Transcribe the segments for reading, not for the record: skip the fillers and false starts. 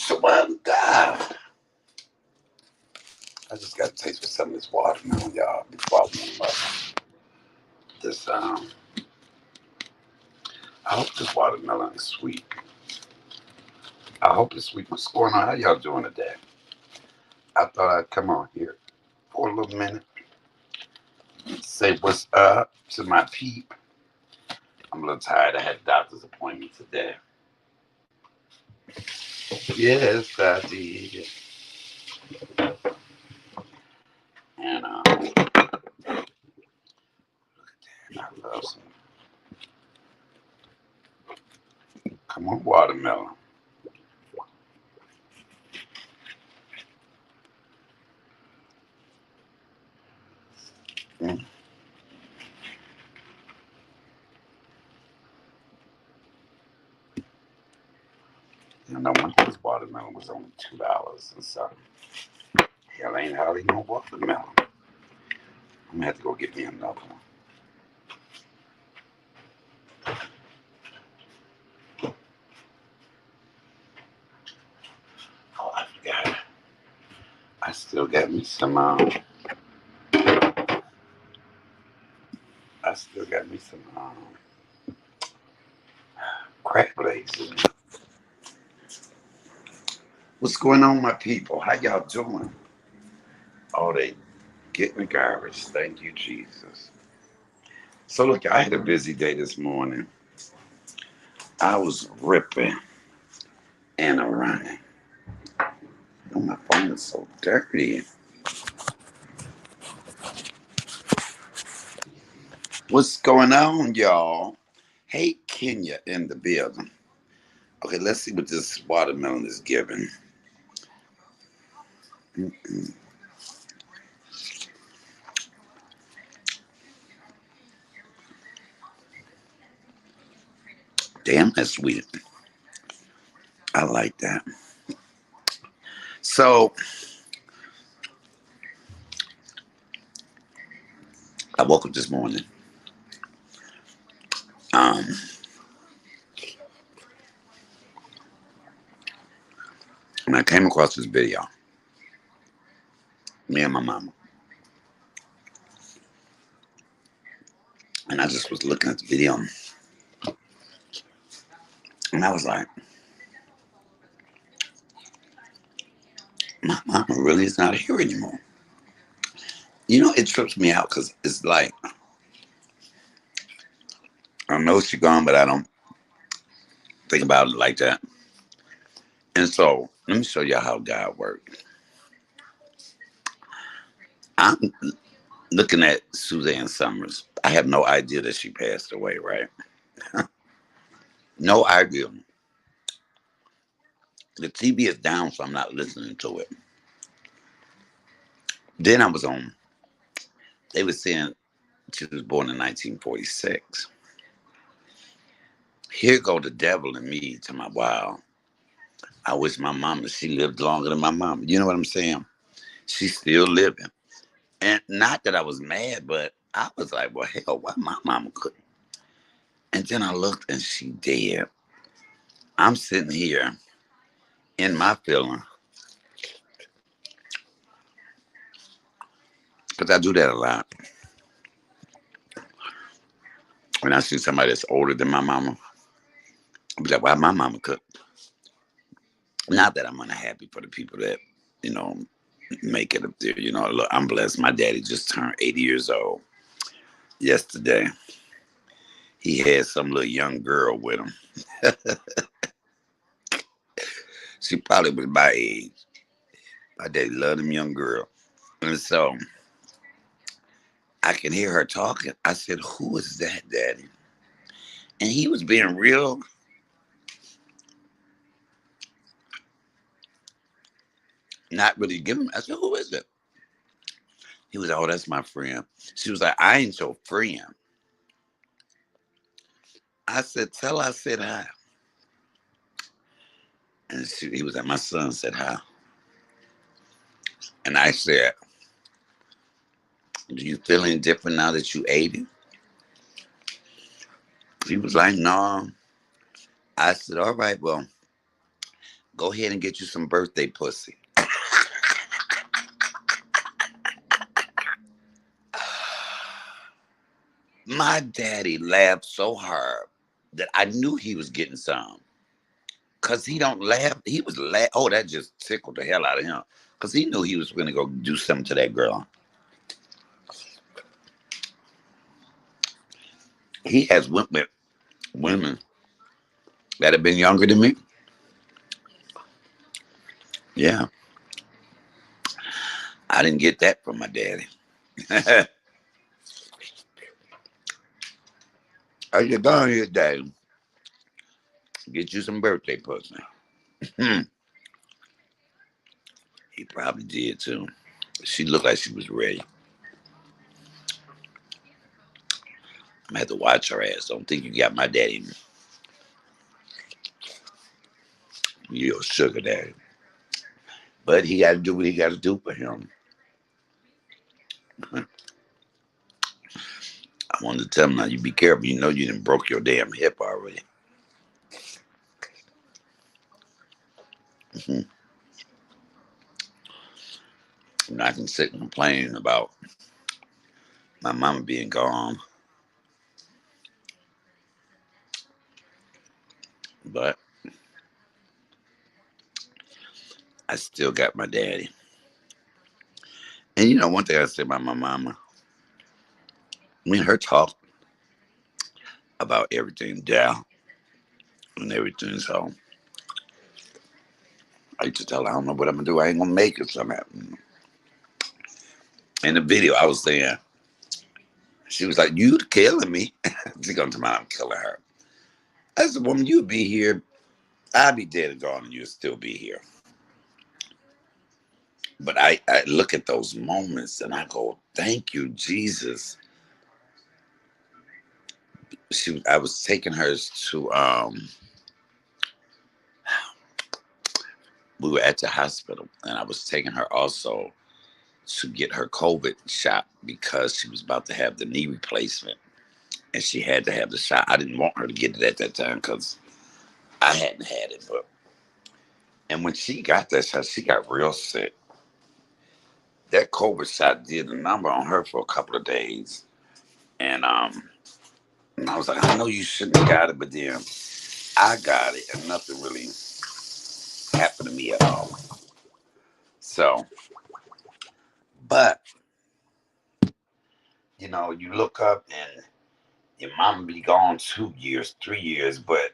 swear to God. I just got to taste with some of this watermelon, y'all, before I warm up. This, I hope this watermelon is sweet. I hope it's sweet. What's going on? How y'all doing today? I thought I'd come on here for a little minute, say what's up to my peep. I'm a little tired. I had a doctor's appointment today. Yes, I did. And I love some. Come on, watermelon. Mm. You know, one this watermelon was only $2 and something. Hell, ain't hardly no watermelon. I'm gonna have to go get me another one. Oh, I forgot. I still got me some. I still got me some crack blades in there. What's going on, my people? How y'all doing? Oh, they getting the garbage. Thank you, Jesus. So look, I had a busy day this morning. I was ripping and a running. Oh, my phone is so dirty. What's going on, y'all? Hey, Kenya in the building. Okay, let's see what this watermelon is giving. Mm-mm. Damn, that's sweet. I like that. So I woke up this morning. Um, and I came across this video. Me and my mama. And I just was looking at the video. And I was like, my mama really is not here anymore. You know, it trips me out because it's like, I know she's gone, but I don't think about it like that. And so, let me show you how God works. I'm looking at Suzanne Summers. I have no idea that she passed away, right? No idea. The TV is down, so I'm not listening to it. Then I was on, they were saying she was born in 1946. Here go the devil in me to my wow. I wish my mama, she lived longer than my mama. You know what I'm saying? She's still living. And not that I was mad, but I was like, well, hell, why my mama couldn't? And then I looked and she dead. I'm sitting here in my feeling, because I do that a lot. When I see somebody that's older than my mama, I'll be like, why my mama could? Not that I'm unhappy for the people that, you know, make it up there. You know, look, I'm blessed. My daddy just turned 80 years old yesterday. He had some little young girl with him. She probably was my age. My daddy loved them young girl. And so I can hear her talking. I said, who is that, daddy? And he was being real, not really giving. I said, who is it? He was, oh, that's my friend. She was like, I ain't your friend. I said, tell her I said hi. And he was like, my son said hi. And I said, do you feel any different now that you 80? He was like, no. I said, all right, well, Go ahead and get you some birthday pussy. My daddy laughed so hard that I knew he was getting some. Cause he don't laugh. He was laugh. Oh, that just tickled the hell out of him. Cause he knew he was gonna go do something to that girl. He has went with women that have been younger than me. Yeah, I didn't get that from my daddy. I said, go on here, daddy. Get you some birthday pussy. Hmm. He probably did too. She looked like she was ready. I'm gonna have to watch her ass. Don't think you got my daddy. Your sugar daddy. But he got to do what he got to do for him. I wanted to tell him now, you be careful. You know you done broke your damn hip already. Hmm. And I can sit and complain about my mama being gone, but I still got my daddy. And you know, one thing I say about my mama, me and her talk about everything down and everything. So I used to tell her, I don't know what I'm gonna do. I ain't gonna make it somehow. In the video, I was saying, she was like, "You killing me." She gonna tell me I'm killing her. I said, "Woman, you'd be here. I'd be dead and gone, and you'd still be here." But I look at those moments and I go, "Thank you, Jesus." I was taking her to we were at the hospital, and I was taking her also to get her COVID shot because she was about to have the knee replacement, and she had to have the shot. I didn't want her to get it at that time because I hadn't had it, but and when she got that shot, she got real sick. That COVID shot did a number on her for a couple of days, and and I was like, I know you shouldn't have got it, but then I got it, and nothing really happened to me at all. So, but you know, you look up and your mom be gone 2 years, 3 years, but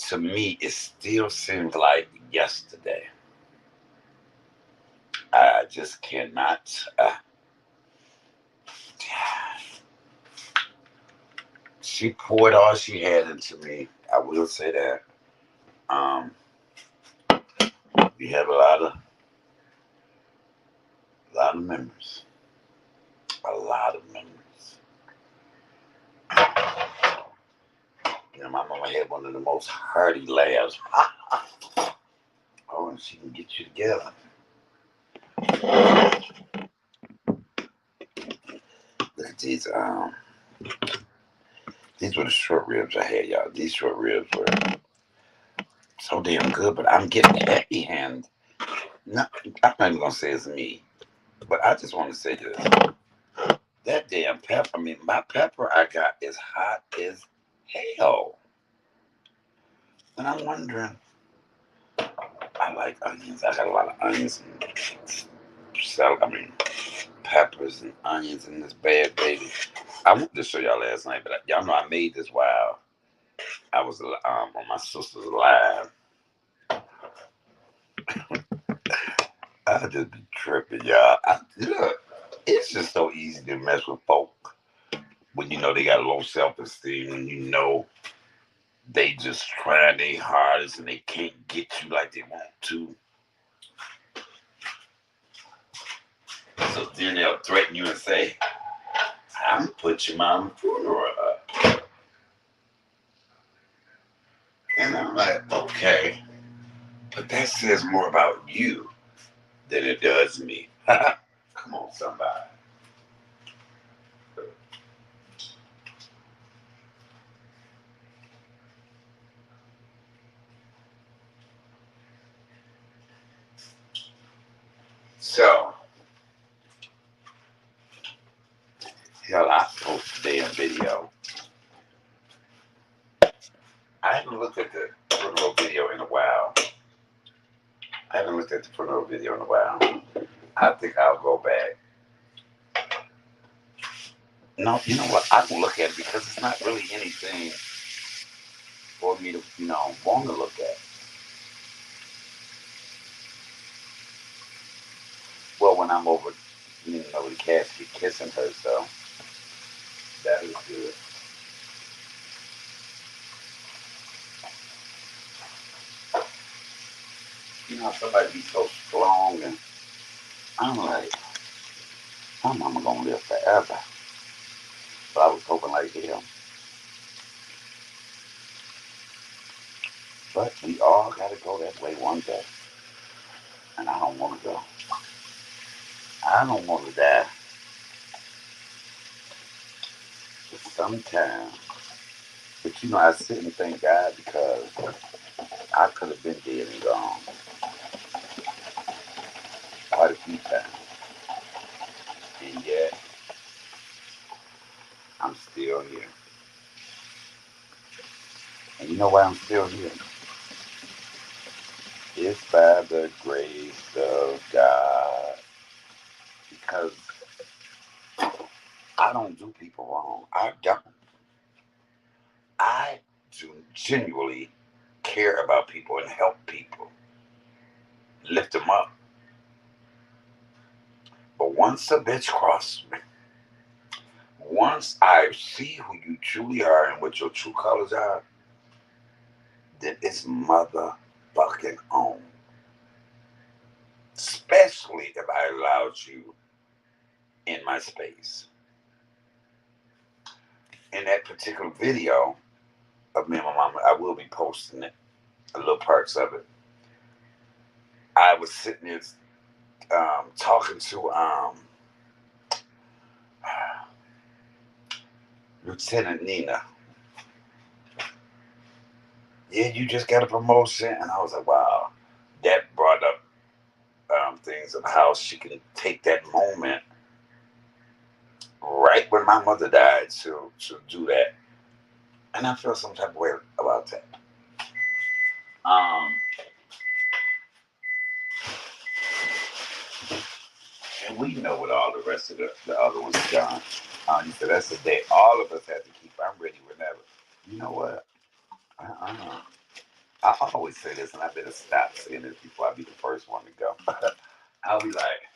to me, it still seems like yesterday. I just cannot. She poured all she had into me. I will say that. Um, we have a lot of memories, a lot of memories. You know, my mama had one of the most hearty laughs. Oh, and she can get you together. Look at these. These were the short ribs I had, y'all. These short ribs were so damn good, but I'm getting heavy hand. No, I'm not even gonna say it's me, but I just want to say this. That damn pepper, I mean, my pepper I got is hot as hell. And I'm wondering, I like onions. I got a lot of onions and peppers and onions in this bad baby. I wanted to show y'all last night, but y'all know I made this while I was on my sister's live. I just be tripping, y'all. Look, it's just so easy to mess with folk when you know they got low self esteem and you know they just trying their hardest and they can't get you like they want to. So then they'll threaten you and say, I'm gonna put your mama's funeral up. And I'm like, okay. But that says more about you than it does me. Come on, somebody. So, hell, I post a damn video. I haven't looked at the funeral video in a while. I think I'll go back. No, you know what? I can look at it because it's not really anything for me to, want to look at. Well, when I'm over, the casket kissing her, so that was good. Somebody be so strong, and I'm like, my mama gonna live forever. But I was hoping like hell. But we all gotta go that way one day. And I don't wanna go. I don't wanna die. But sometimes, but I sit and thank God because I could have been dead and gone quite a few times. And yet, I'm still here. And you know why I'm still here? It's by the grace of God. Because I don't do people wrong. I don't. I do genuinely care about people and help people, lift them up. But once a bitch crosses me, once I see who you truly are and what your true colors are, then it's motherfucking on. Especially if I allowed you in my space. In that particular video of me and my mama, I will be posting it, a little parts of it. I was sitting there talking to Lieutenant Nina. Yeah, you just got a promotion. And I was like, wow. That brought up things of how she can take that moment right when my mother died to do that. And I feel some type of way about that. And we know what all the rest of the other ones done. You said that's the day all of us have to keep. I'm ready whenever. You know what? I always say this, and I better stop saying this before I be the first one to go. I'll be like,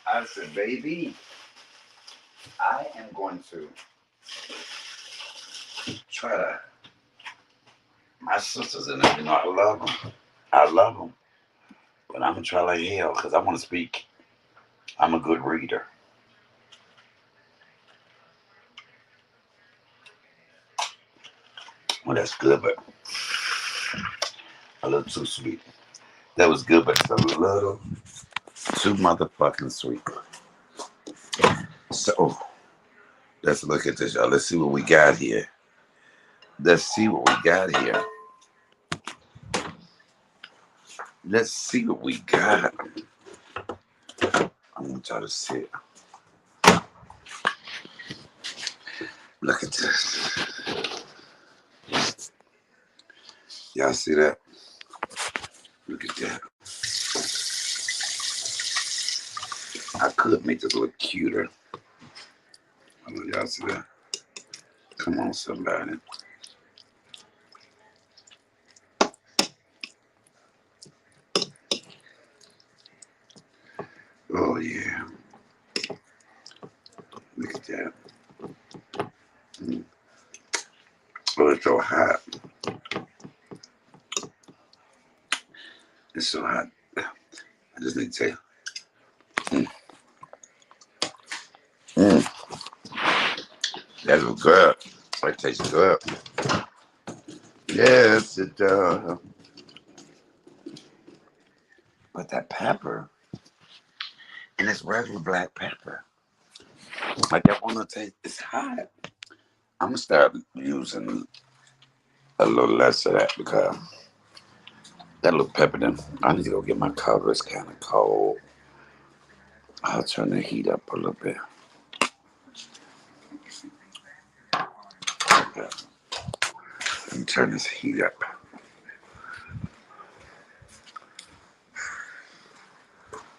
I said, baby, I am going to try to. My sisters and them, I love them. I love them. But I'm going to try like hell because I want to speak. I'm a good reader. Well, that's good, but a little too sweet. That was good, but it's a little too motherfucking sweet. So, let's look at this, y'all. Let's see what we got here. Let's see what we got here. Let's see what we got. I want y'all to see it. Look at this. Y'all see that? Look at that. I could make this look cuter. I don't know, y'all see that? Come on, somebody. Oh, yeah. Look at that. Oh, it's so hot. It's so hot. I just need to tell you. That was good. That tastes good. Yes, it does. But that pepper, and it's regular black pepper. Like I want to taste, it's hot. I'm going to start using a little less of that because that little pepper, then I need to go get my cover. It's kind of cold. I'll turn the heat up a little bit. Okay. Let me turn this heat up.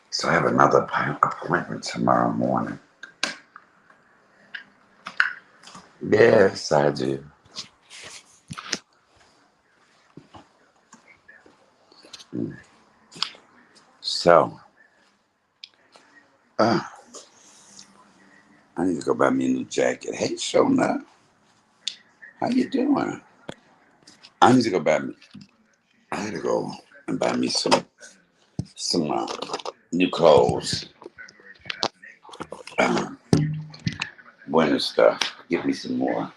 So I have another appointment tomorrow morning. Yes, I do. So, uh, I need to go buy me a new jacket. Hey, Shona, how you doing? I need to go buy me. I had to go and buy me some new clothes. Winter stuff. Get me some more.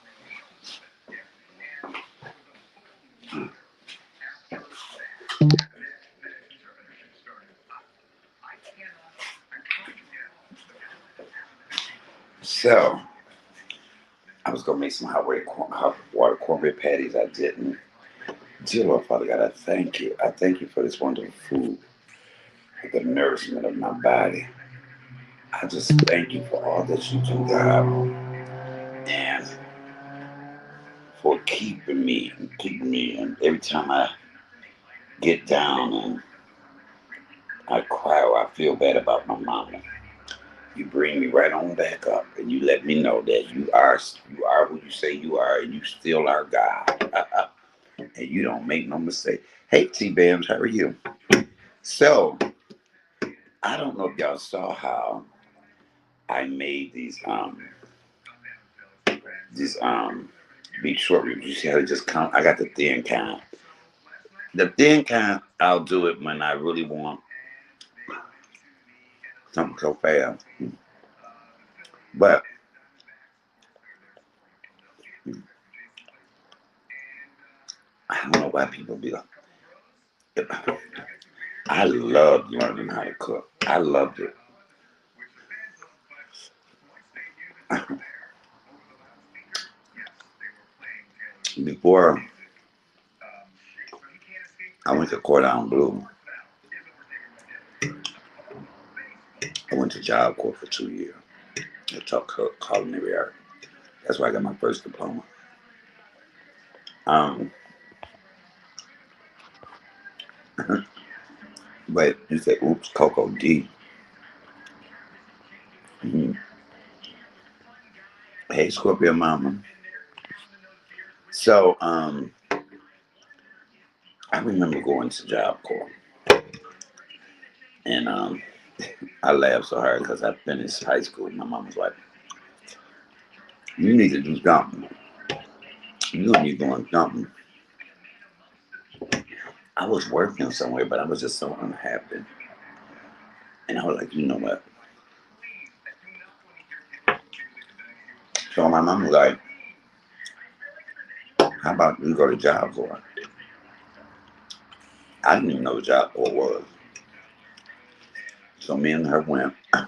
So, I was gonna make some hot water cornbread patties. I didn't. Dear Lord, Father God, I thank you. I thank you for this wonderful food, for the nourishment of my body. I just thank you for all that you do, God, and for keeping me. And every time I get down and I cry or I feel bad about my mama, you bring me right on back up, and you let me know that you are who you say you are, and you still are God, and you don't make no mistake. Hey, T-Bams, how are you? So I don't know if y'all saw how I made these beef short ribs. You see how they just come? I got the thin kind. The thin kind, I'll do it when I really want something so fast. But I don't know why people be like, I loved learning how to cook. I loved it. Before I went to Cordon Bleu, I went to Job Corps for 2 years. I taught culinary art. That's where I got my first diploma. Um, but you say, oops, Coco D. Mhm. Hey, Scorpio Mama. So, I remember going to Job Corps, and I laughed so hard because I finished high school. My mom was like, "You need to do something. You need to do something." I was working somewhere, but I was just so unhappy, and I was like, "You know what?" So my mom was like, "How about you go to Job Corps?" I didn't even know what Job Corps was. So me and her went. I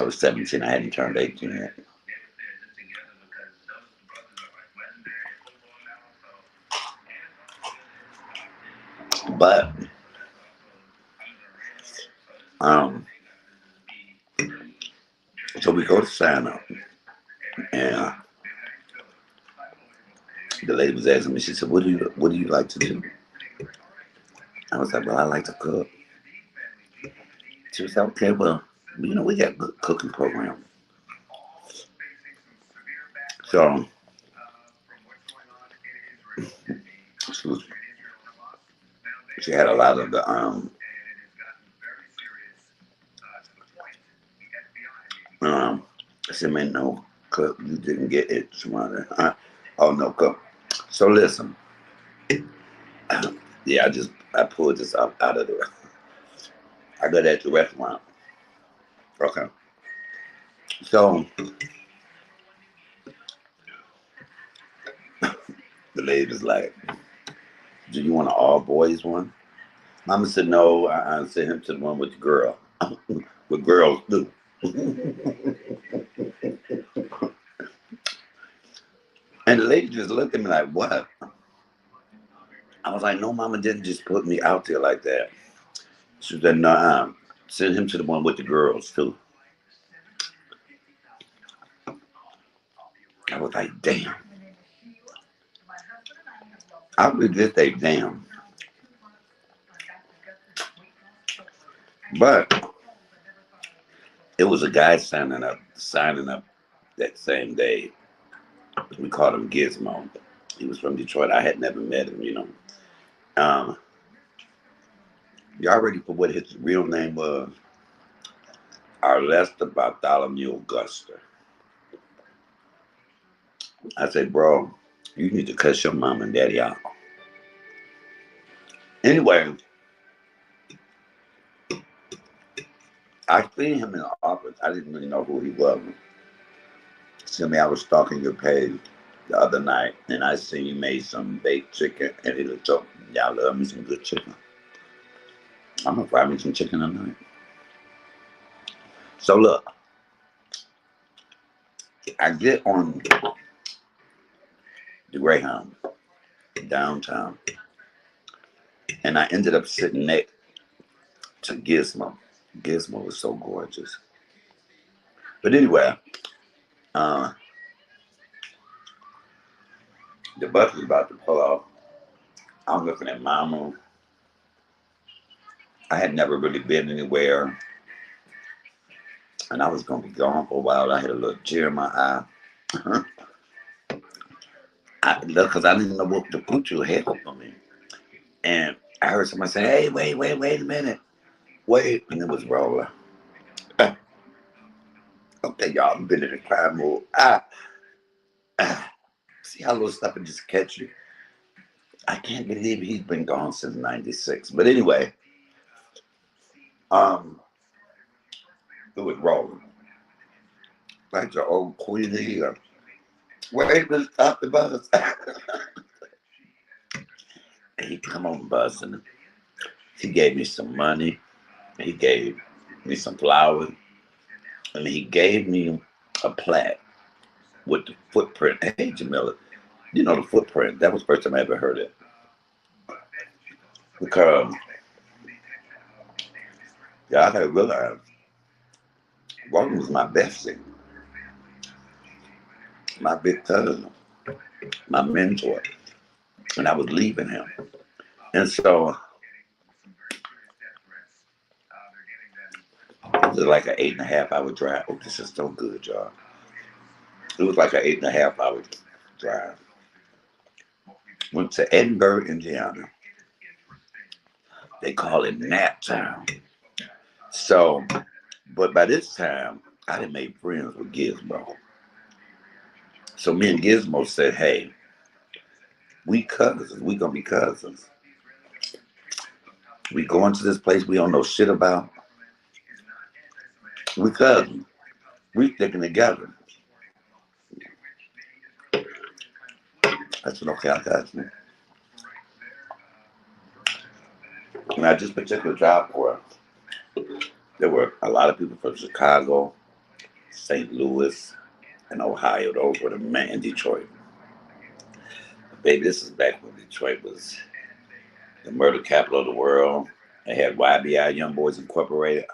was 17. I hadn't turned 18 yet. But um, so we go to sign up, and the lady was asking me. She said, what do you like to do?" I was like, "Well, I like to cook." She was like, "Okay, well, we got a good cooking program." So she was, she had a lot of the I said, "Man, no, cook, you didn't get it, Shimon." Oh no, cook. So listen, yeah, I pulled this out of the. I got at the restaurant. Okay, so the lady was like, "Do you want an all boys one?" Mama said, "No, I sent him to the one with the girl, with girls too." And the lady just looked at me like, "What?" I was like, "No, Mama didn't just put me out there like that." She said, "No." Send him to the one with the girls too. I was like, damn. I really did think, damn. But it was a guy signing up that same day. We called him Gizmo. He was from Detroit. I had never met him. Um, y'all ready for what his real name was? Arlester Bartholomew Augusta. I said, bro, you need to cuss your mom and daddy out. Anyway, I seen him in the office. I didn't really know who he was. Tell me I was stalking your page the other night, and I seen you made some baked chicken, and it looked so. Y'all love me some good chicken. I'm gonna fry me some chicken tonight. So look, I get on the Greyhound downtown, and I ended up sitting next to Gizmo. Gizmo was so gorgeous. But anyway, uh, the bus was about to pull off. I'm looking at Mama. I had never really been anywhere, and I was gonna be gone for a while. I had a little tear in my eye. Because I didn't know what to put your head up on me. And I heard somebody say, hey, wait a minute. Wait. And it was Roller. Okay, y'all, I've been in a crime mode. See how little stuff can just catch you. I can't believe he's been gone since '96. But anyway, um, it was Roller. Like the old Queenie. Wait a minute, stop the bus. And he come on the bus and he gave me some money. He gave me some flowers. And he gave me a plaque with the footprint. Hey, Jamila, you know the footprint. That was the first time I ever heard it. Because, yeah, I gotta realize, Walton was my bestie, my big cousin, my mentor, and I was leaving him. And so, it was like an 8.5 hour drive. Oh, this is so good, y'all. It was like an 8.5 hour drive. Went to Edinburgh, Indiana. They call it Nap Town. So, but by this time, I had made friends with Gizmo. So me and Gizmo said, hey, we cousins. We gonna be cousins. We going to this place we don't know shit about. We cousins. We sticking together. I said, okay, I got you. And at this particular job for there were a lot of people from Chicago, St. Louis, and Ohio. Those were the main Detroit. Baby, this is back when Detroit was the murder capital of the world. They had YBI, Young Boys Incorporated.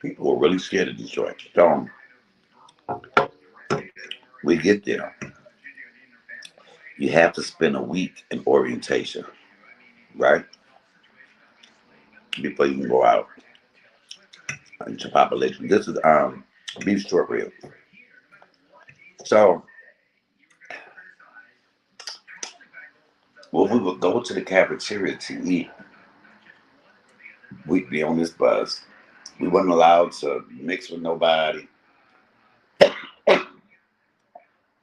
People were really scared of Detroit. So we get there. You have to spend a week in orientation, right? Before you can go out into population. This is beef short rib. So when we would go to the cafeteria to eat, we'd be on this bus. We wasn't allowed to mix with nobody.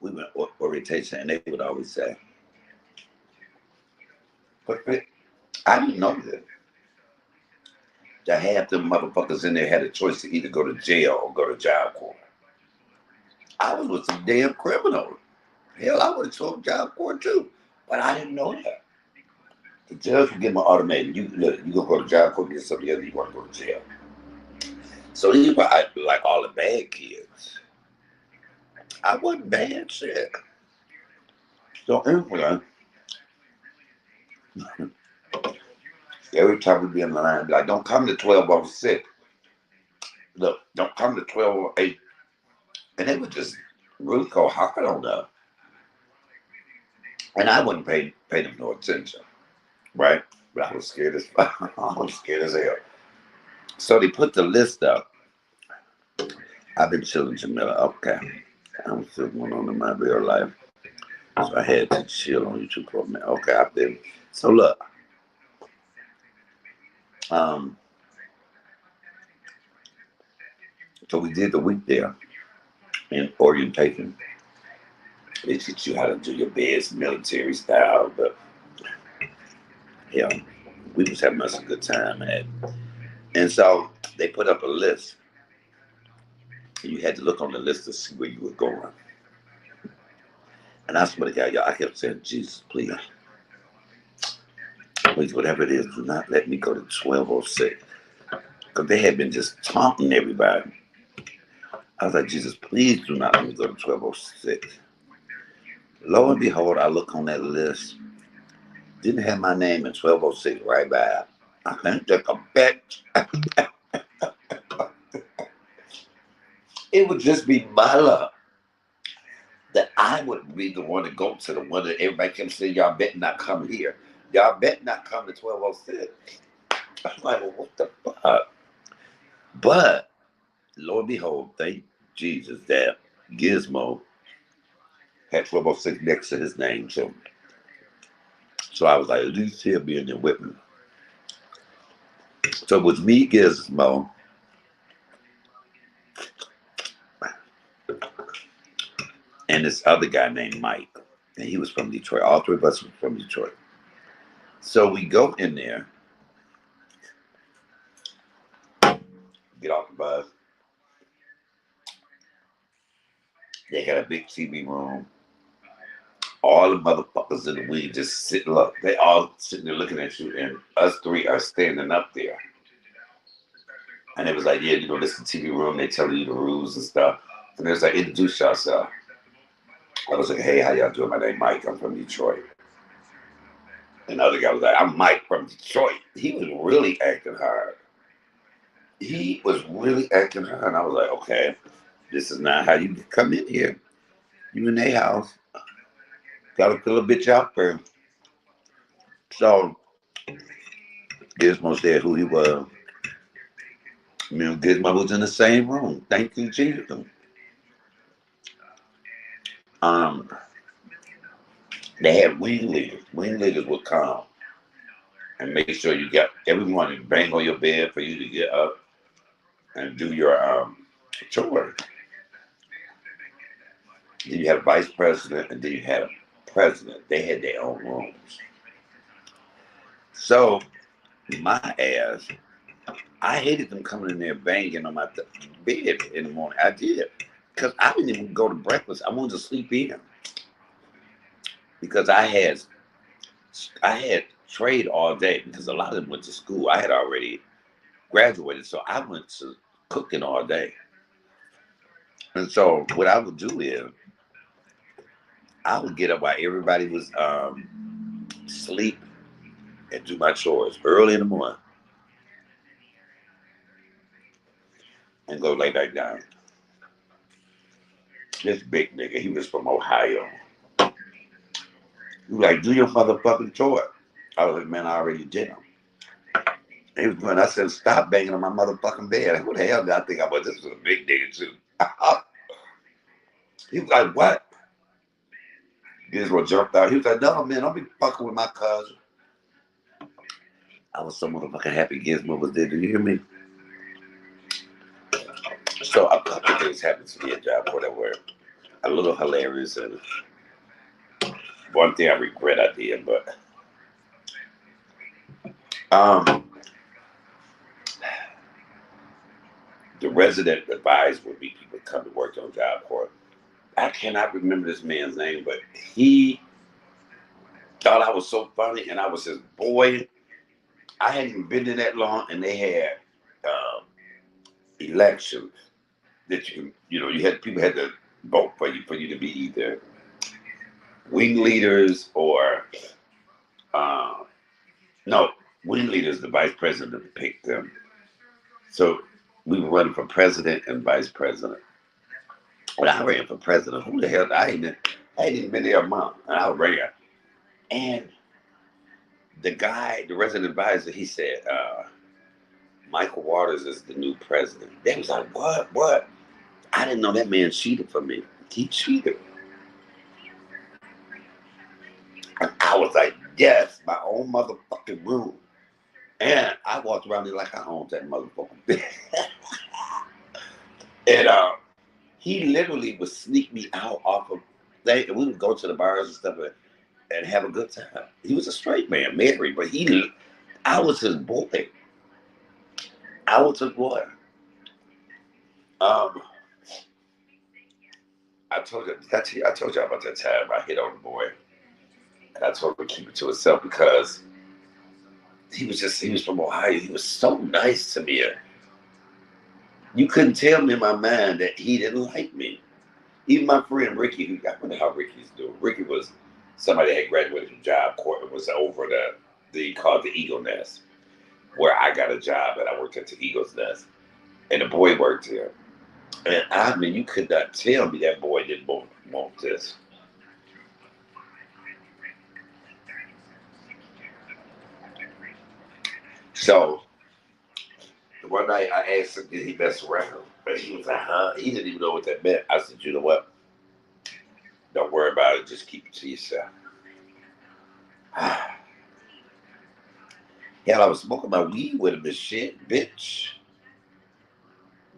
We went orientation, and they would always say, "But I didn't know that half them motherfuckers in there had a choice to either go to jail or go to job corps. I was with some damn criminals. Hell, I would have told job corps too, but I didn't know that. The judge would give me an ultimatum. You look, you gonna go to job corps, get something else, you want to go to jail. So these were like all the bad kids. I wasn't bad shit. So anyway, Every time we be in the line, be like, don't come to 12:06. Look, don't come to 12:08. And they would just really go hard on us. And I wouldn't pay them no attention, right? But I was scared as I was scared as hell. So they put the list up. I've been chilling, Jamila. Okay. I'm still going on in my real life. So I had to chill on YouTube for a minute. Okay, I've been. So look, um, so we did the week there in orientation. They teach you how to do your best military style, but yeah, we was having us a good time, man. And so they put up a list. You had to look on the list to see where you were going. And I swear to God, y'all, I kept saying, Jesus, please, please, whatever it is, do not let me go to 12:06. Because they had been just taunting everybody. I was like, Jesus, please do not let me go to 12:06. Lo and behold, I look on that list. Didn't have my name in 12:06 right by. I couldn't take a bet. It would just be my luck that I would be the one to go to the one that everybody can say, y'all bet not come here. Y'all bet not come to 12:06. I'm like, well, what the fuck? But, lo and behold, thank Jesus that Gizmo had 12:06 next to his name. So I was like, at least he'll be in there with me. So it was me, Gizmo, and this other guy named Mike. And he was from Detroit. All three of us were from Detroit. So we go in there, get off the bus. They had a big TV room. All the motherfuckers in the wing just sitting up. They all sitting there looking at you, and us three are standing up there. And it was like, yeah, this is the TV room. They telling you the rules and stuff. And it was like, introduce yourself. I was like, hey, how y'all doing? My name Mike. I'm from Detroit. And the other guy was like, I'm Mike from Detroit. He was really acting hard. He was really acting hard. And I was like, okay, this is not how you come in here. You in their house. Gotta fill a bitch out first. So Gizmo said who he was. Me and Gizmo was in the same room. Thank you, Jesus. Um, they had wing leaders. Wing leaders would come and make sure you got everyone to bang on your bed for you to get up and do your chores. Then you had a vice president, and then you had a president. They had their own rooms. So my ass, I hated them coming in there banging on my bed in the morning. I did. Because I didn't even go to breakfast. I wanted to sleep in. Because I had trade all day because a lot of them went to school. I had already graduated, so I went to cooking all day. And so what I would do is I would get up while everybody was asleep and do my chores early in the morning and go lay back down. This big nigga, he was from Ohio. He was like, do your motherfucking chore. I was like, man, I already did them. He was going, I said, stop banging on my motherfucking bed. Like, what the hell did I think I was? This was a big nigga too. He was like, what? Gizmo jumped out. He was like, no, man, don't be fucking with my cousin. I was so motherfucking happy Gizmo was there. Do you hear me? So a couple of things happened to me at job where they were a little hilarious, and one thing I regret I did, but the resident advised would be people come to work on Job Corps. I cannot remember this man's name, but he thought I was so funny, and I was his boy. I hadn't even been there that long, and they had elections that you had people had to vote for you to be either wing leaders or no, We leaders, the vice president picked them. So we were running for president and vice president. When I ran for president, who the hell? I ain't even been there a month, and I ran. And the guy, the resident advisor, he said, Michael Waters is the new president. They was like, what? What? I didn't know that man cheated for me. He cheated. And I was like, yes, my own motherfucking room. And I walked around there like I owned that motherfucker. And he literally would sneak me out off of things. We would go to the bars and stuff and have a good time. He was a straight man, married, but I was his boy. I was his boy. I told you about that time I hit on the boy. And I told him to keep it to himself because he was from Ohio. He was so nice to me. You couldn't tell me in my mind that he didn't like me. Even my friend Ricky, I wonder how Ricky's doing. Ricky was somebody that had graduated from Job Corps and was over called the Eagle Nest, where I got a job and I worked at the Eagle's Nest. And the boy worked there. And I mean, you could not tell me that boy didn't want this. So, one night I asked him, did he mess around? And he was like, huh? He didn't even know what that meant. I said, you know what? Don't worry about it. Just keep it to yourself. Hell, I was smoking my weed with him and shit, bitch.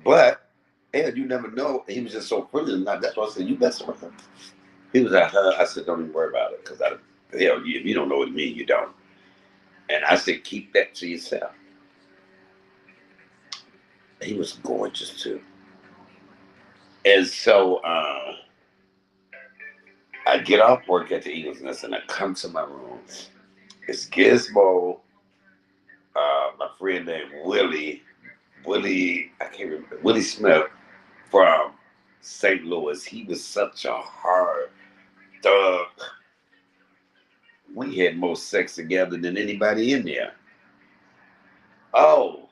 But, hell, you never know. He was just so friendly tonight. That's why I said, you mess around. He was like, huh? I said, don't even worry about it. Because, hell, if you don't know what it means, you don't. And I said, keep that to yourself. He was gorgeous, too. And so, I get off work at the Eagles Nest and I come to my room. It's Gizmo, my friend named Willie, I can't remember, Willie Smith from St. Louis. He was such a hard thug. We had more sex together than anybody in there. Oh,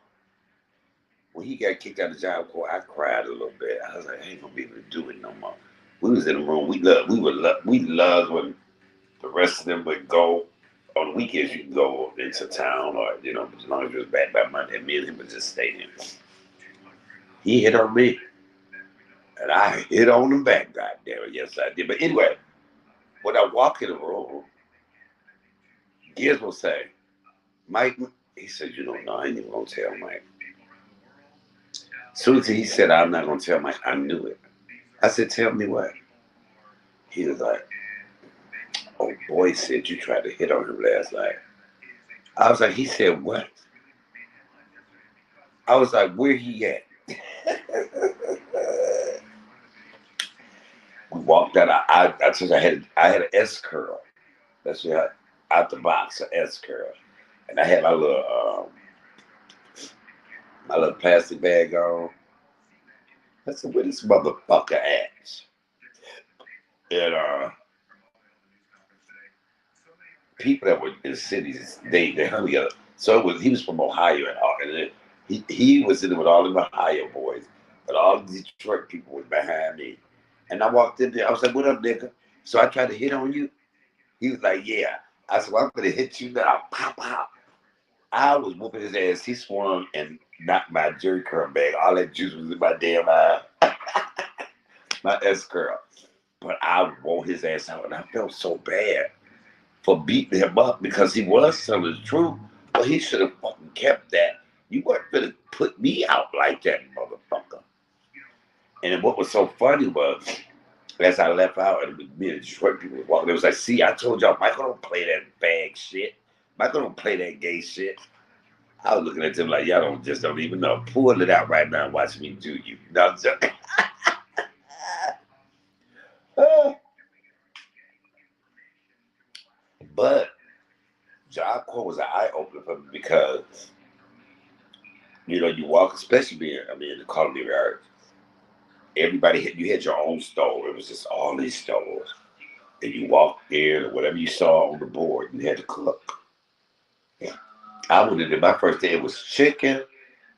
when he got kicked out of Job Corps, I cried a little bit. I was like, I ain't gonna be able to do it no more. We was in the room. We loved when the rest of them would go. On the weekends, you can go into town, or as long as you was back by Monday, me and him would just stay there. He hit on me, and I hit on him back. God damn it, yes I did. But anyway, when I walk in the room, Giz will say, Mike, he said, no, I ain't even gonna tell Mike. As soon as he said, I'm not gonna tell Mike, I knew it. I said, tell me what? He was like, oh, boy said you tried to hit on him last night. I was like, he said what? I was like, where he at? We walked out. I told you I had an S curl. That's what out the box, an S curl, and I had my little plastic bag on. I said, where this motherfucker at? And people that were in the cities, they hung together. So he was from Ohio, and he was in there with all the Ohio boys, but all the Detroit people was behind me. And I walked in there. I was like, what up, nigga? So I tried to hit on you. He was like, yeah. I said, well, I'm going to hit you now. Pop, pop. I was whooping his ass. He swung and knocked my jerry curl bag. All that juice was in my damn eye. My S curl. But I wore his ass out, and I felt so bad for beating him up because he was telling the truth. But he should have fucking kept that. You weren't going to put me out like that, motherfucker. And what was so funny was, as I left out, and me and Detroit people was walking, it was like, see, I told y'all, Michael don't play that bag shit. Michael don't play that gay shit. I was looking at them like, y'all don't even know. Pull it out right now and watch me do you. No, I'm joking. But Job Corps was an eye-opener for me because, you walk, especially being, in the culinary arts, everybody, you had your own stove. It was just all these stoves. And you walked there, or whatever you saw on the board, you had to cook. I went in there. My first day it was chicken,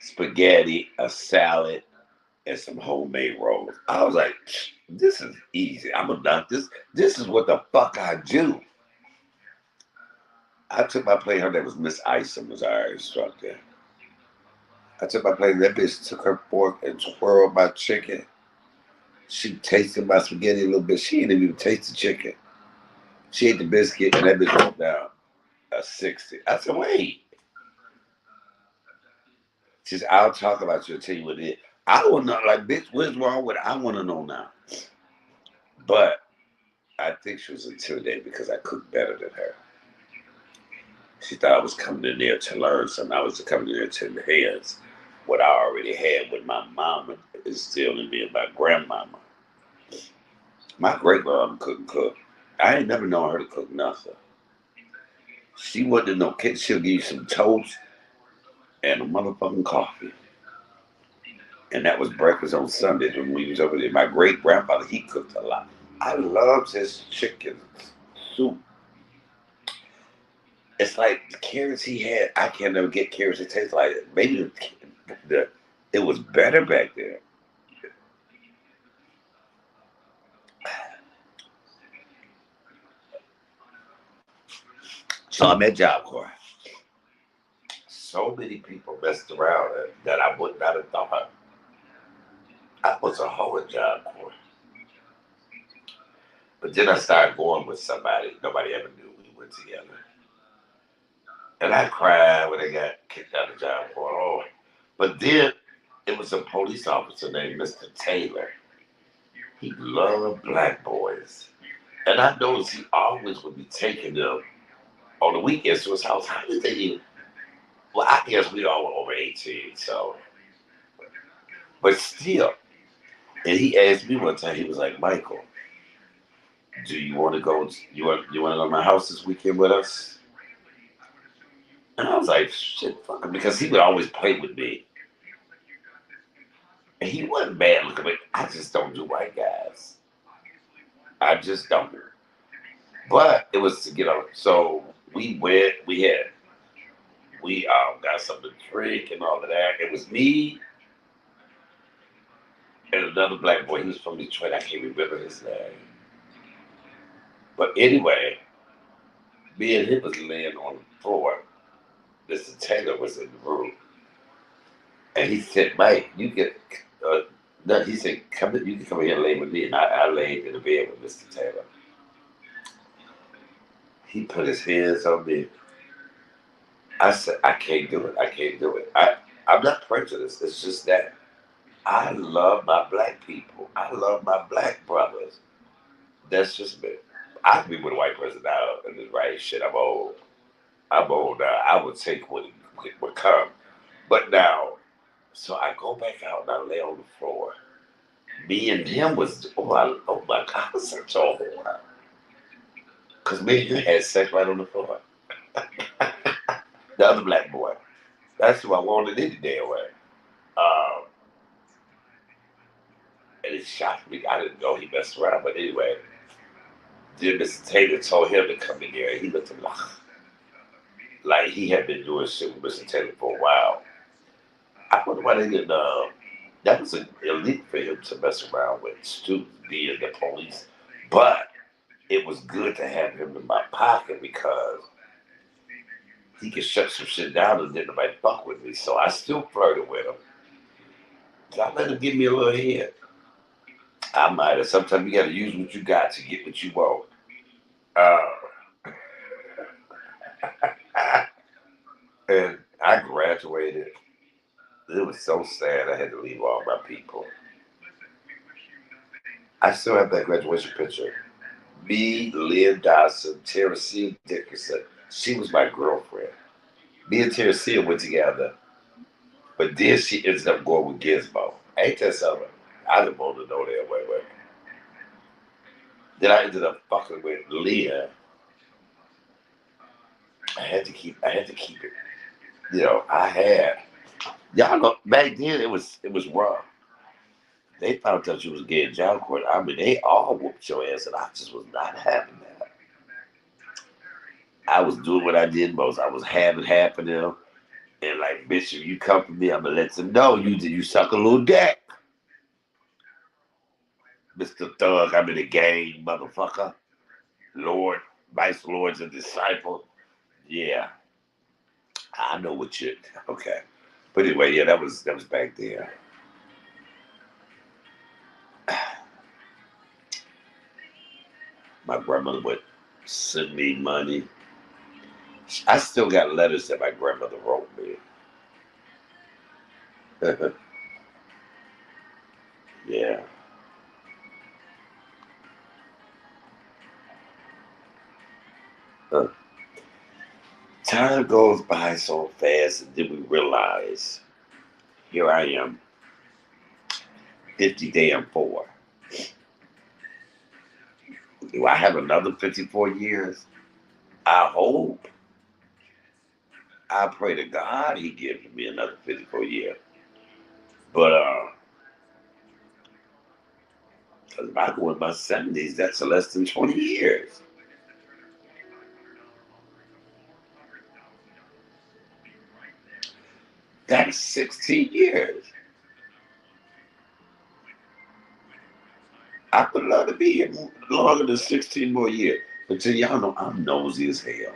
spaghetti, a salad, and some homemade rolls. I was like, this is easy. I'm gonna not this. This is what the fuck I do. I took my plate. Her name was Miss Isom, was our instructor. I took my plate. That bitch took her fork and twirled my chicken. She tasted my spaghetti a little bit. She didn't even taste the chicken. She ate the biscuit, and that bitch went down a 60. I said, wait. She said, I'll talk about you and tell you what it is. I don't know, like, bitch, what's wrong with it? I want to know now. But I think she was intimidated because I cooked better than her. She thought I was coming in there to learn something. I was coming in there to enhance what I already had with my mama is still in me and my grandmama. My great grandma couldn't cook. I ain't never known her to cook nothing. She wasn't in no kitchen. She'll give you some toast and a motherfucking coffee. And that was breakfast on Sundays when we was over there. My great grandfather, he cooked a lot. I loved his chicken soup. It's like the carrots he had. I can't never get carrots that taste like it. Maybe it was better back then. So I'm at Job Corps. So many people messed around that I would not have thought. I was a hoe at Job Corps. But then I started going with somebody nobody ever knew we went together. And I cried when I got kicked out of Job Corps. Oh. But then it was a police officer named Mr. Taylor. He loved black boys. And I noticed he always would be taking them on the weekends to his house. How did they even? Well, I guess we all were over 18, so. But still. And he asked me one time, he was like, Michael, do you want to go? You want to go to my house this weekend with us? And I was like, shit, fuck him, because he would always play with me. And he wasn't bad looking, but I just don't do white guys. I just don't. But it was to get on. So we went. We got something to drink and all of that. It was me and another black boy. He was from Detroit. I can't remember his name. But anyway, me and him was laying on the floor. Mr. Taylor was in the room. And he said, Mike, you can, no, he said, come in, you can come here and lay with me. And I laid in the bed with Mr. Taylor. He put his hands on me. I said, I can't do it. I can't do it. I'm not prejudiced. It's just that I love my black people. I love my black brothers. That's just me. I could be with a white person now and this right shit. I'm old. I'm old now. I would take what would come. But now, so I go back out and I lay on the floor. Me and him was, oh my God, I was such a whore. Because me and him had sex right on the floor. The other black boy. That's who I wanted any damn way. Um, and it shocked me. I didn't know he messed around. But anyway, then Mr. Taylor told him to come in there. And he looked like he had been doing shit with Mr. Taylor for a while. I wonder why they didn't. That was illegal for him to mess around with students being the police. But it was good to have him in my pocket because he could shut some shit down and then nobody fuck with me. So I still flirted with him. So I let him give me a little head. I might have. Sometimes you got to use what you got to get what you want. Uh, and I graduated. It was so sad I had to leave all my people. I still have that graduation picture. Me, Lynn Dawson, Teresina Dickerson. She was my girlfriend. Me and Teresina went together. But then she ends up going with Gizmo. Ain't that something? I didn't want to know that. Wait. Then I ended up fucking with Leah. I had to keep it. You know, y'all know back then it was rough. They found out you was gay in Job Corps. I mean, they all whooped your ass, and I just was not having that. I was doing what I did most. I was having half of them. And like, bitch, if you come for me, I'm gonna let them know you suck a little dick. Mr. Thug, I'm in the game, motherfucker. Lord, Vice Lord's a disciple. Yeah, I know what you okay. But anyway, yeah, that was back there. My grandmother would send me money. I still got letters that my grandmother wrote me. Yeah. Huh. Time goes by so fast, and then we realize here I am, 50 damn four. Do I have another 54 years? I hope. I pray to God He gives me another 54 years. But because if I go in my 70s, that's less than 20 years. That's 16 years. I would love to be here longer than 16 more years. But to y'all know, I'm nosy as hell.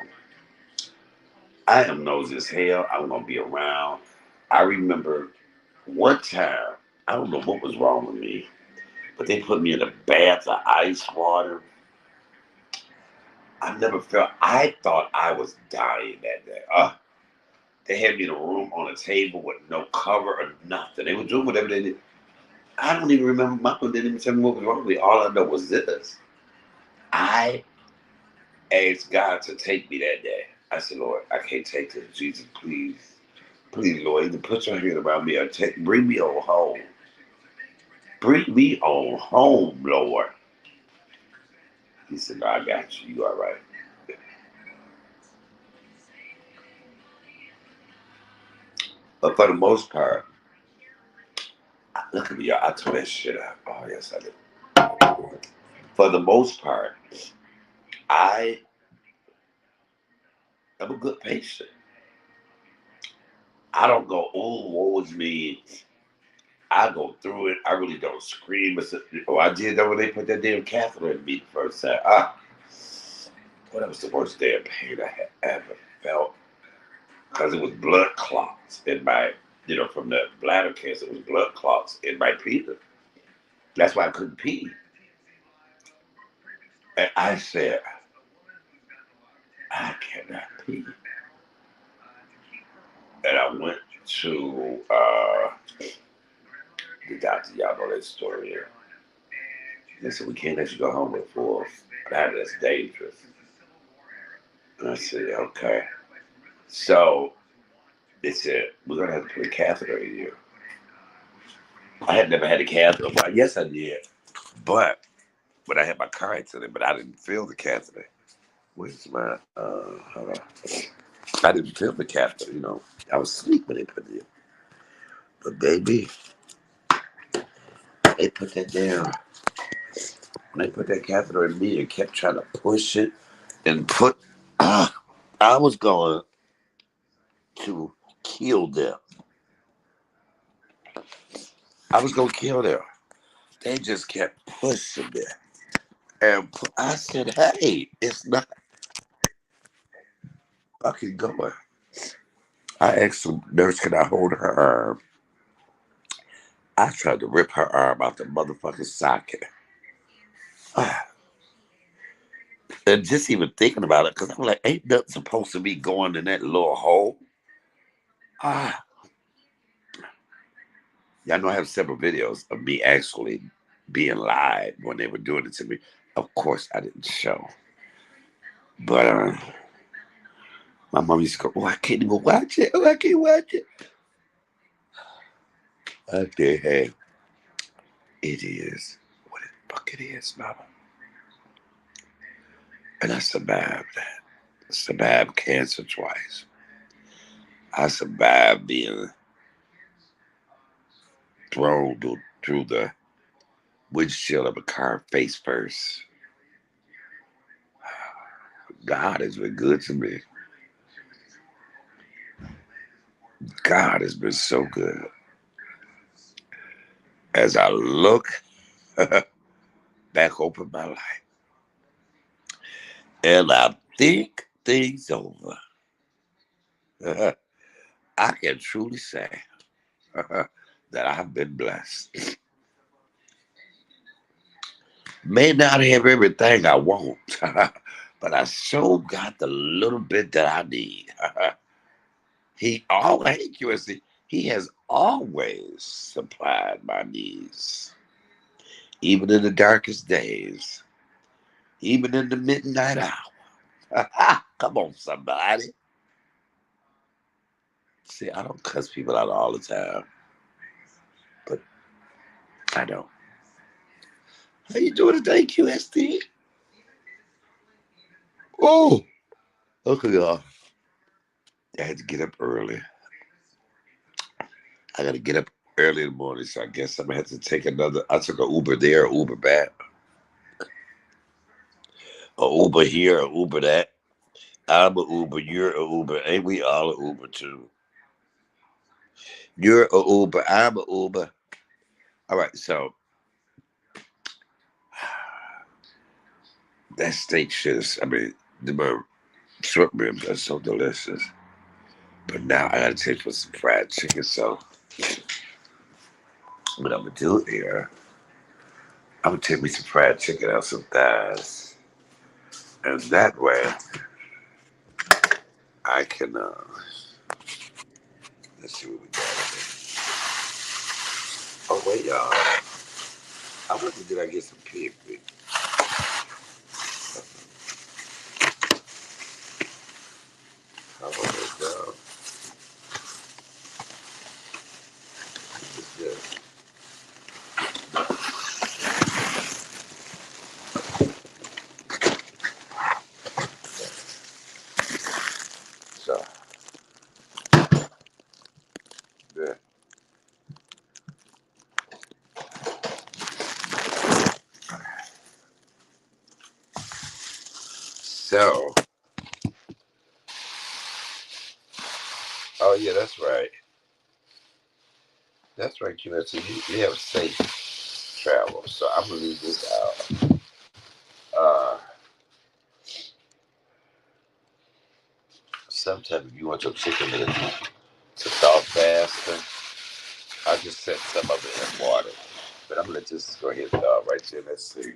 I am nosy as hell. I'm gonna be around. I remember one time, I don't know what was wrong with me, but they put me in a bath of ice water. I never felt. I thought I was dying that day. They had me in a room on a table with no cover or nothing. They were doing whatever they did. I don't even remember. Michael didn't even tell me what was wrong with me. All I know was this. I asked God to take me that day. I said, Lord, I can't take this. Jesus, please. Please, Lord, either put your hand around me or bring me on home. Bring me on home, Lord. He said, no, I got you. You all right. But for the most part, look at me, y'all. I tore that shit out. Oh, yes, I did. For the most part, I am a good patient. I don't go, oh, woe is me. I go through it. I really don't scream. Oh, I did that when they put that damn catheter in me the first time. Well, that was the worst damn pain I had ever felt. Because it was blood clots in my, from the bladder cancer, it was blood clots in my penis. That's why I couldn't pee. And I said, I cannot pee. And I went to the doctor. Y'all know that story here. They said, we can't let you go home with full. That's dangerous. And I said, okay. So they said, we're going to have to put a catheter in you. I had never had a catheter. Well, yes, I did. But when I had my car accident, but I didn't feel the catheter. Where's my, hold on. I didn't feel the catheter. I was asleep when they put it in. But baby, they put that down. When they put that catheter in me and kept trying to push it and I was going to kill them. I was going to kill them. They just kept pushing me. And I said, hey, it's not fucking going. I asked the nurse, can I hold her arm? I tried to rip her arm out the motherfucking socket. And just even thinking about it, because I'm like, ain't nothing supposed to be going in that little hole. Ah, y'all know I have several videos of me actually being live when they were doing it to me. Of course, I didn't show. But my mom used to go, oh, I can't even watch it. Oh, I can't watch it. I said, hey, it is what the fuck it is, mama. And I survived that. I survived cancer twice. I survived being thrown through the windshield of a car face first. God has been good to me. God has been so good. As I look back over my life and I think things over, I can truly say that I've been blessed. May not have everything I want, but I sure got the little bit that I need. He always, QSC, he has always supplied my needs, even in the darkest days, even in the midnight hour. Come on, somebody. See, I don't cuss people out all the time, but I don't. How you doing today, QSD? Oh, okay, y'all. I had to get up early. I got to get up early in the morning, so I guess I'm gonna have to take another. I took an Uber there, Uber back, a Uber here, a Uber that. I'm a Uber, you're a Uber, ain't we all a Uber too? You're a Uber, I'm a Uber. All right, so that steak shit is, I mean, the short ribs are so delicious. But now I gotta taste for some fried chicken, so what I'm gonna do here, I'm gonna take me some fried chicken out some thighs. And that way, I can, let's see what we got. Oh, wait, y'all. I wonder, did I get some pig feet? How about that, dog? It's good. So, yeah. So, oh, yeah, that's right. That's right, Q. So you have safe travel. So I'm going to leave this out. Uh, Sometimes if you want your chicken to thaw faster, I just set some of it in water. But I'm gonna let this go ahead and thaw right there. Let's see.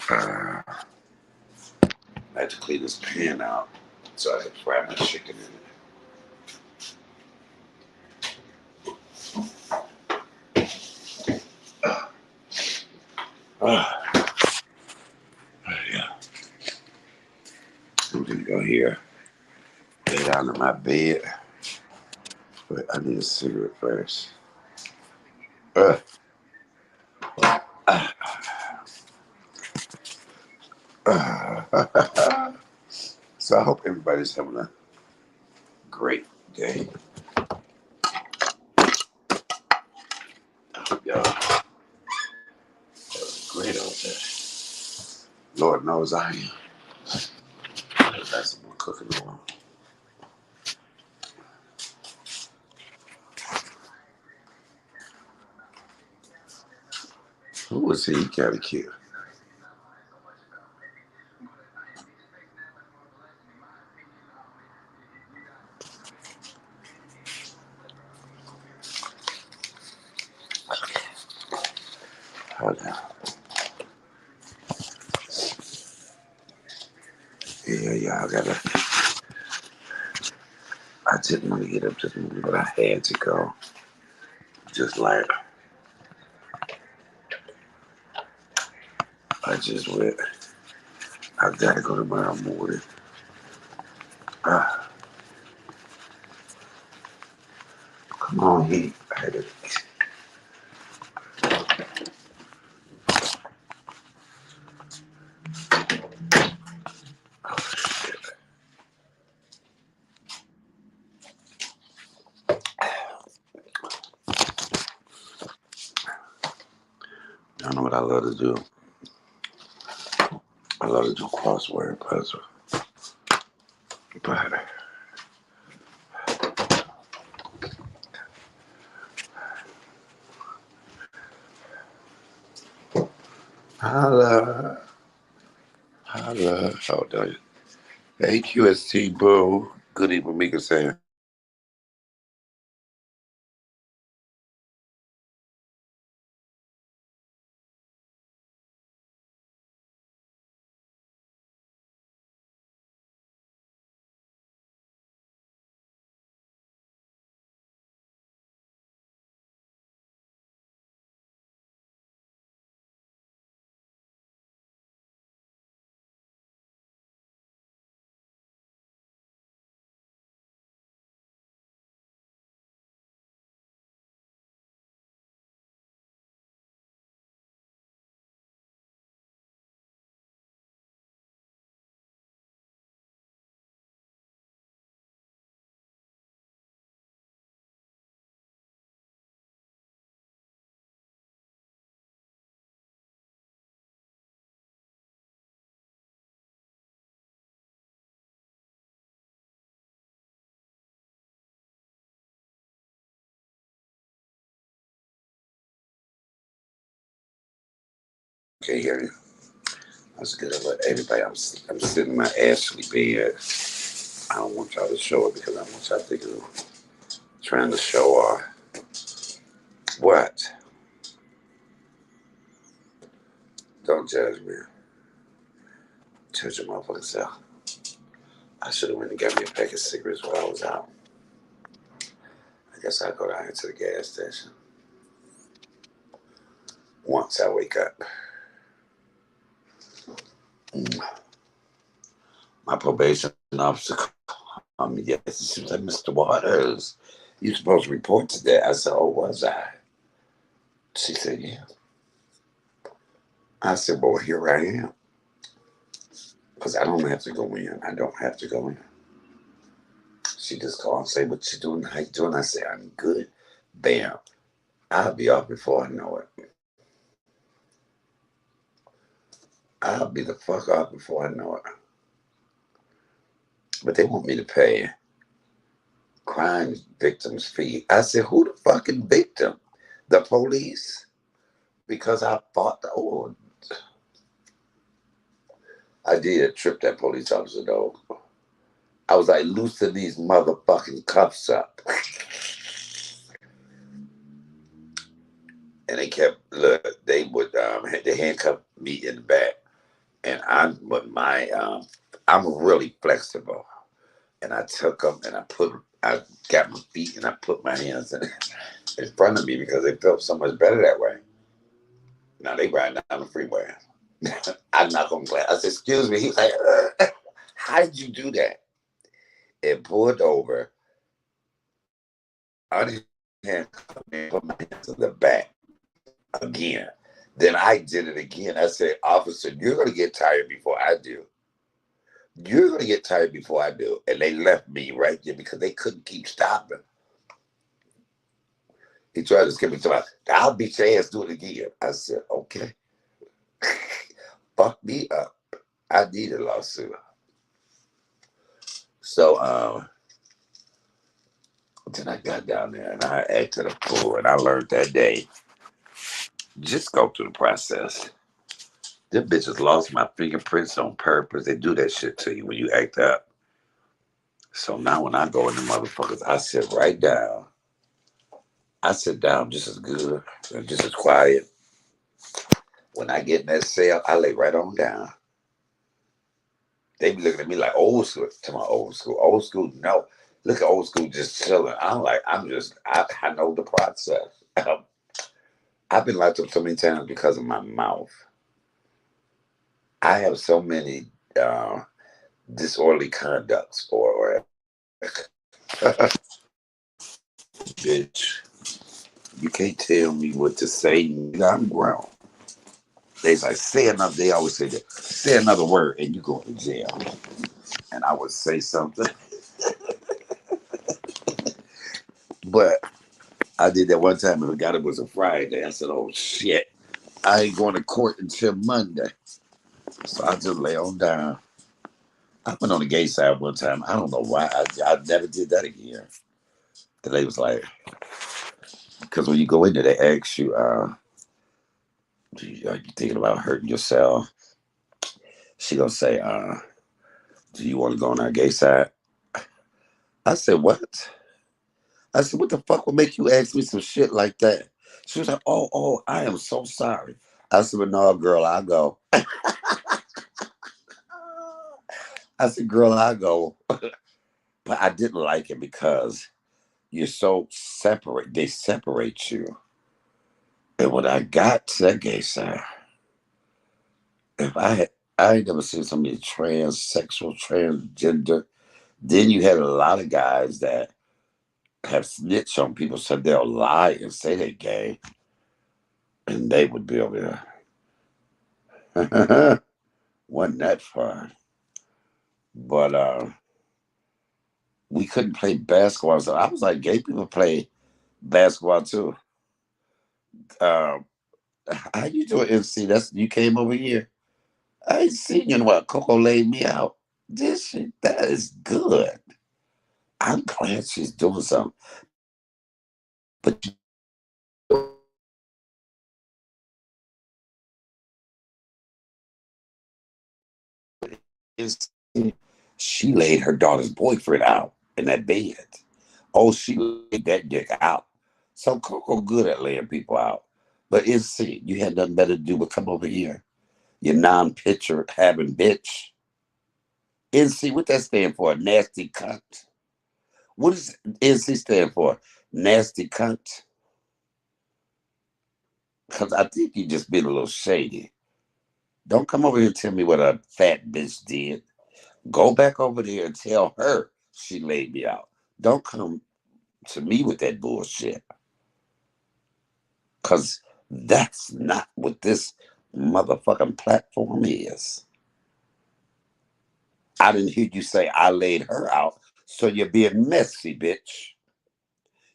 I had to clean this pan out so I could fry my chicken in it. Uh, yeah, I'm gonna go here, lay down in my bed. But I need a cigarette first. Uh, uh, so I hope everybody's having a great day. I hope y'all have a great old day. Lord knows I am. I got some more cooking on. Who was he? He kind of cute. Hold on. Yeah, y'all gotta. I didn't want to get up this morning, but I had to go. Just like I just went. I gotta go tomorrow morning. Ah, come on, Heat. I had to. Oh, shit. I know what I love to do. I love to do crossword puzzle. But holla, holla. Hold on. Hey, QST Boo. Good evening, Mika saying. Okay, hear you. That's good. But everybody, I'm sitting in my Ashley bed. I don't want y'all to show it because I want y'all to think of trying to show what? Don't judge me. Judge your motherfucking self. I should have went and got me a pack of cigarettes while I was out. I guess I'll go down here to the gas station once I wake up. My probation officer called me yesterday. She was like, Mr. Waters, you supposed to report today. I said, oh, was I? She said, yeah. I said, well, here I am. Because I don't have to go in. I don't have to go in. She just called and say, what you doing? How you doing? I said, I'm good. Bam. I'll be off before I know it. I'll be the fuck off before I know it. But they want me to pay crime victims' fee. I said, who the fucking victim? The police? Because I fought the old. I did trip that police officer though. I was like, loosen these motherfucking cuffs up. And they kept, look, they would, they handcuff me in the back. And I'm really flexible. And I took them and I got my feet and I put my hands in front of me because they felt so much better that way. Now they riding down the freeway. I knock on glass. I said, excuse me. He's like, how did you do that? And pulled over, unhandcuffed me, put my hands in the back again. Then I did it again. I said, officer, you're going to get tired before I do. You're going to get tired before I do. And they left me right there because they couldn't keep stopping. He tried to skip me to I'll beat your ass, do it again. I said, okay. Fuck me up. I need a lawsuit. So then I got down there and I acted a fool and I learned that day. Just go through the process. Them bitches lost my fingerprints on purpose. They do that shit to you when you act up. So now when I go in the motherfuckers, I sit right down. I sit down just as good and just as quiet. When I get in that cell, I lay right on down. They be looking at me like old school. To my old school. Old school, no. Look at old school just chilling. I know the process. I've been locked up so many times because of my mouth. I have so many disorderly conducts or bitch. You can't tell me what to say. I'm grown. They like say another. They always say that. Say another word and you go to jail. And I would say something, but I did that one time and forgot it was a Friday. I said, "Oh shit, I ain't going to court until Monday." So I just lay on down. I went on the gay side one time. I don't know why. I never did that again. The lady was like, because when you go in there, they ask you, are you thinking about hurting yourself? She gonna say, do you want to go on our gay side? I said, what? I said, what the fuck would make you ask me some shit like that? She was like, oh, I am so sorry. I said, well, no, girl, I go. I said, girl, I go. But I didn't like it because you're so separate. They separate you. And when I got to that gay side, if I ain't never seen so many transsexual, transgender. Then you had a lot of guys that have snitched on people, so they'll lie and say they're gay, and they would be over there. Wasn't that fun? But we couldn't play basketball. So I was like, gay people play basketball too. Um, how you doing, MC? That's you came over here. I ain't seen you in a while. Coco laid me out. This shit, that is good. I'm glad she's doing something. But is she laid her daughter's boyfriend out in that bed. Oh, she laid that dick out. So Coco good at laying people out. But NC, you had nothing better to do but come over here. You non-picture having bitch. NC, what that stand for? Nasty cunt. What does NC stand for? Nasty cunt? Because I think you just been a little shady. Don't come over here and tell me what a fat bitch did. Go back over there and tell her she laid me out. Don't come to me with that bullshit. Because that's not what this motherfucking platform is. I didn't hear you say I laid her out, so you're being messy, bitch.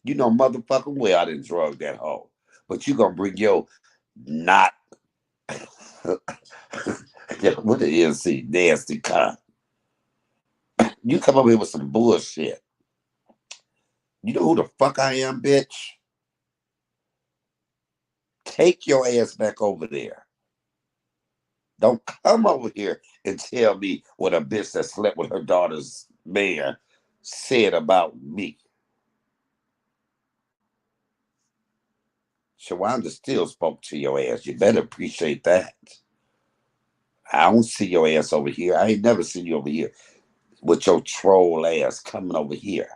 You know motherfucking well I didn't drug that hoe. But you gonna bring your not what the NC nasty cunt. You come over here with some bullshit. You know who the fuck I am, bitch? Take your ass back over there. Don't come over here and tell me what a bitch that slept with her daughter's man said about me. Shawanda still spoke to your ass. You better appreciate that. I don't see your ass over here. I ain't never seen you over here with your troll ass coming over here.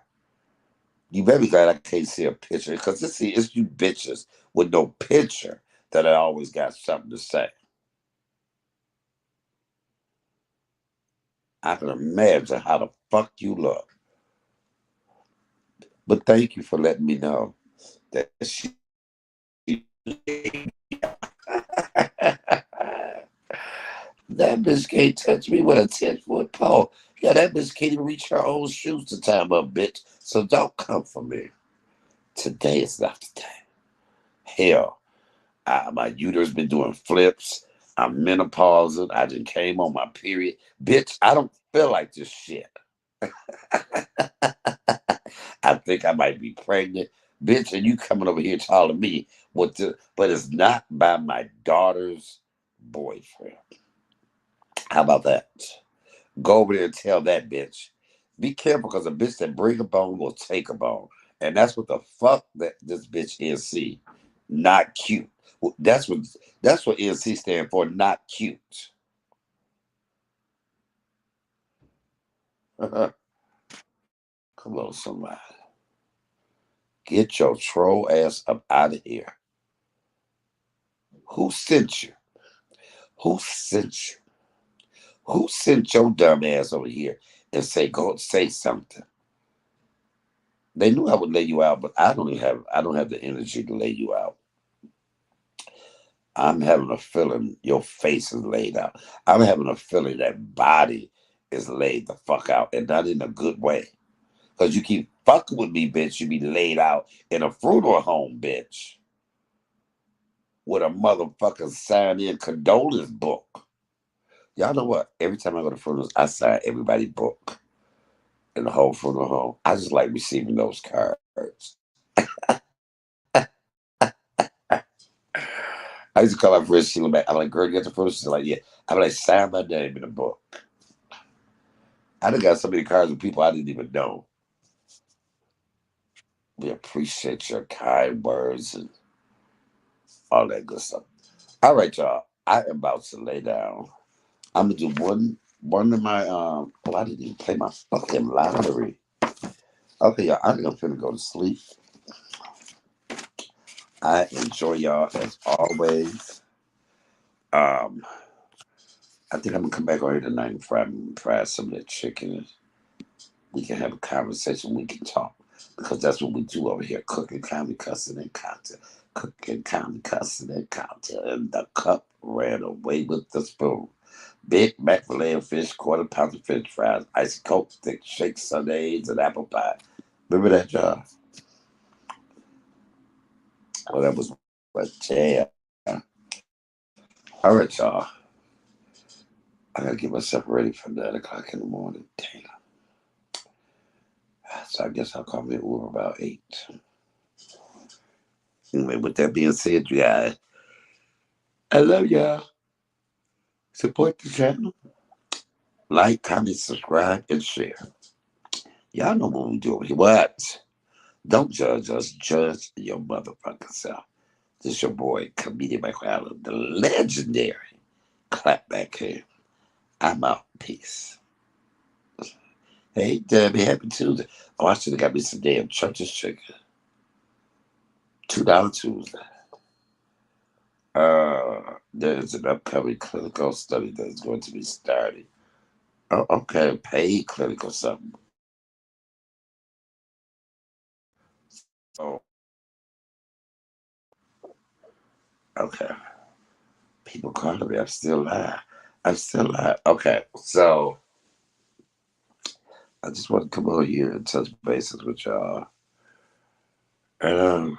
You better be glad I can't see a picture because it's you bitches with no picture that I always got something to say. I can imagine how the fuck you look. But thank you for letting me know that she. That bitch can't touch me with a 10-foot pole. Yeah, that bitch can't even reach her own shoes to time up, bitch. So don't come for me. Today is not the day. Hell, my uterus been doing flips. I'm menopausal. I just came on my period. Bitch, I don't feel like this shit. I think I might be pregnant. Bitch, and you coming over here telling me but it's not by my daughter's boyfriend. How about that? Go over there and tell that bitch. Be careful because a bitch that bring a bone will take a bone. And that's what the fuck that this bitch is. See, not cute. That's what NC stand for, not cute. Come on, somebody. Get your troll ass up out of here. Who sent you? Who sent you? Who sent your dumb ass over here and go and say something? They knew I would lay you out, but I don't have the energy to lay you out. I'm having a feeling your face is laid out. I'm having a feeling that body is laid the fuck out, and not in a good way. Because you keep fucking with me, bitch, you be laid out in a funeral home, bitch. With a motherfucking sign in condolence book. Y'all know what? Every time I go to funerals, I sign everybody book in the whole funeral home. I just like receiving those cards. I used to call my friend Sheila back. I'm like, girl, you got the funeral? She's like, yeah. I'm like, sign my name in the book. I done got so many cards with people I didn't even know. We appreciate your kind words and all that good stuff. All right, y'all. I am about to lay down. I'm gonna do one of my oh, I didn't even play my fucking lottery. Okay, y'all, I'm gonna finna go to sleep. I enjoy y'all as always. Um, I think I'm gonna come back on here tonight and fry some of that chicken. We can have a conversation. We can talk because that's what we do over here: cooking, comedy, cussing, and content. Cooking, comedy, cussing, and content. And the cup ran away with the spoon. Big Mac filet of fish, quarter pound of French fries, icy coke, thick shake sundaes, and apple pie. Remember that, y'all? Well, that was my jam. All right, y'all. I gotta get myself ready for 9 o'clock in the morning. Damn. So I guess I'll call me Uber about 8. Anyway, with that being said, you guys, I love y'all. Support the channel. Like, comment, subscribe, and share. Y'all know what we do over here. What? Don't judge us. Judge your motherfucking self. This is your boy, Comedian Michael Allen, the legendary Clapback Hand. I'm out. Peace. Hey, Debbie, happy Tuesday. Oh, I should have got me some damn church's chicken. $2 Tuesday. There's an upcoming clinical study that's going to be starting. Oh, okay, paid clinical something. Oh, okay. People calling me. I'm still live. I'm still live. Okay, so I just want to come on here and touch bases with y'all and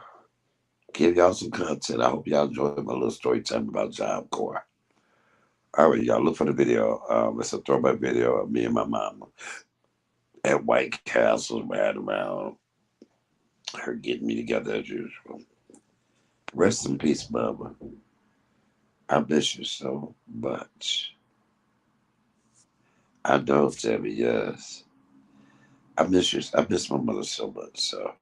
give y'all some content. I hope y'all enjoy my little story time about Job Corps. All right, y'all look for the video. It's a throwback video of me and my mama at White Castle, right around her getting me together as usual. Rest in peace, Mama. I miss you so much. I know, Tammy, yes. I miss you. I miss my mother so much. So